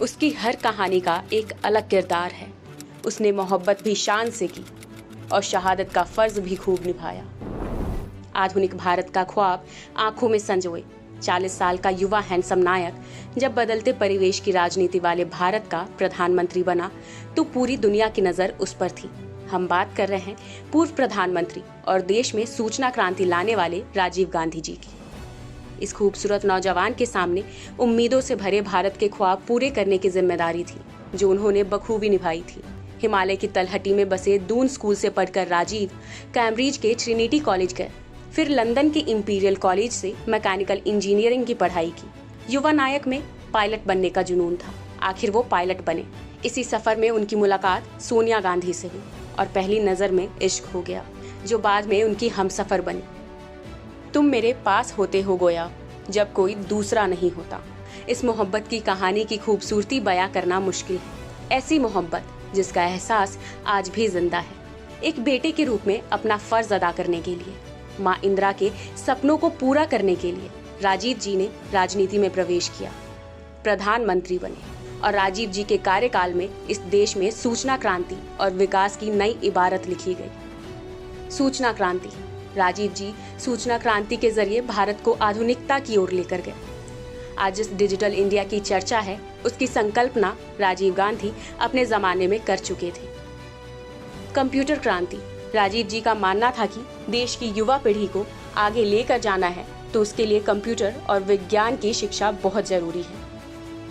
उसकी हर कहानी का एक अलग किरदार है। उसने मोहब्बत भी शान से की और शहादत का फर्ज भी खूब निभाया। आधुनिक भारत का ख्वाब आंखों में संजोए 40 साल का युवा हैंडसम नायक जब बदलते परिवेश की राजनीति वाले भारत का प्रधानमंत्री बना तो पूरी दुनिया की नजर उस पर थी। हम बात कर रहे हैं पूर्व प्रधानमंत्री और देश में सूचना क्रांति लाने वाले राजीव गांधी जी की। इस खूबसूरत नौजवान के सामने उम्मीदों से भरे भारत के ख्वाब पूरे करने की जिम्मेदारी थी, जो उन्होंने बखूबी निभाई थी। हिमालय की तलहटी में बसे दून स्कूल से पढ़कर राजीव कैम्ब्रिज के ट्रिनिटी कॉलेज गए, फिर लंदन के इंपीरियल कॉलेज से मैकेनिकल इंजीनियरिंग की पढ़ाई की। युवा नायक में पायलट बनने का जुनून था। आखिर वो पायलट बने। इसी सफर में उनकी मुलाकात सोनिया गांधी से हुई और पहली नजर में इश्क हो गया, जो बाद में उनकी हमसफर बनी। तुम मेरे पास होते हो गोया जब कोई दूसरा नहीं होता। इस मोहब्बत की कहानी की खूबसूरती बयां करना मुश्किल है। ऐसी मोहब्बत जिसका एहसास आज भी जिंदा है। एक बेटे के रूप में अपना फर्ज अदा करने के लिए, माँ इंदिरा के सपनों को पूरा करने के लिए राजीव जी ने राजनीति में प्रवेश किया, प्रधानमंत्री बने और राजीव जी के कार्यकाल में इस देश में सूचना क्रांति और विकास की नई इबारत लिखी गई। सूचना क्रांति। राजीव जी सूचना क्रांति के जरिए भारत को आधुनिकता की ओर लेकर गए। आज जिस डिजिटल इंडिया की चर्चा है, उसकी संकल्पना राजीव गांधी अपने जमाने में कर चुके थे। कंप्यूटर क्रांति। राजीव जी का मानना था कि देश की युवा पीढ़ी को आगे लेकर जाना है तो उसके लिए कंप्यूटर और विज्ञान की शिक्षा बहुत जरूरी है।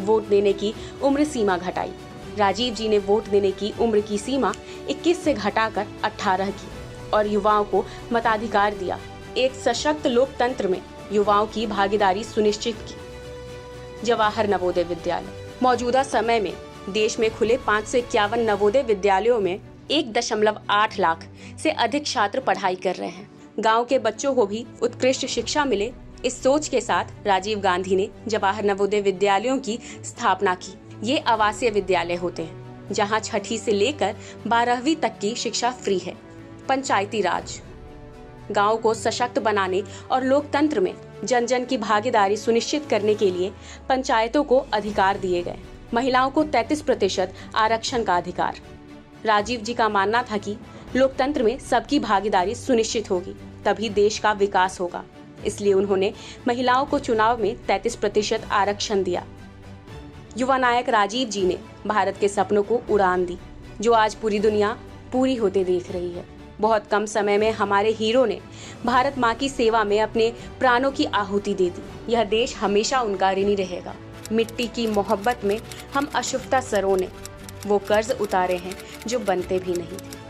वोट देने की उम्र सीमा घटाई। राजीव जी ने वोट देने की उम्र की सीमा 21 से घटाकर 18 की और युवाओं को मताधिकार दिया। एक सशक्त लोकतंत्र में युवाओं की भागीदारी सुनिश्चित की। जवाहर नवोदय विद्यालय। मौजूदा समय में देश में खुले 551 नवोदय विद्यालयों में 1.8 लाख से अधिक छात्र पढ़ाई कर रहे हैं। गांव के बच्चों को भी उत्कृष्ट शिक्षा मिले, इस सोच के साथ राजीव गांधी ने जवाहर नवोदय विद्यालयों की स्थापना की। ये आवासीय विद्यालय होते हैं जहां 6ठी से लेकर 12वीं तक की शिक्षा फ्री है। पंचायती राज। गांव को सशक्त बनाने और लोकतंत्र में जन जन की भागीदारी सुनिश्चित करने के लिए पंचायतों को अधिकार दिए गए। महिलाओं को 33% आरक्षण का अधिकार। राजीव जी का मानना था कि लोकतंत्र में सबकी भागीदारी सुनिश्चित होगी तभी देश का विकास होगा, इसलिए उन्होंने महिलाओं को चुनाव में 33% आरक्षण दिया। युवा नायक राजीव जी ने भारत के सपनों को उड़ान दी, जो आज पूरी दुनिया पूरी होते देख रही है। बहुत कम समय में हमारे हीरो ने भारत माँ की सेवा में अपने प्राणों की आहुति दे दी। यह देश हमेशा उनका ऋणी रहेगा। मिट्टी की मोहब्बत में हम अशुभता सरों ने वो कर्ज उतारे हैं जो बनते भी नहीं थे।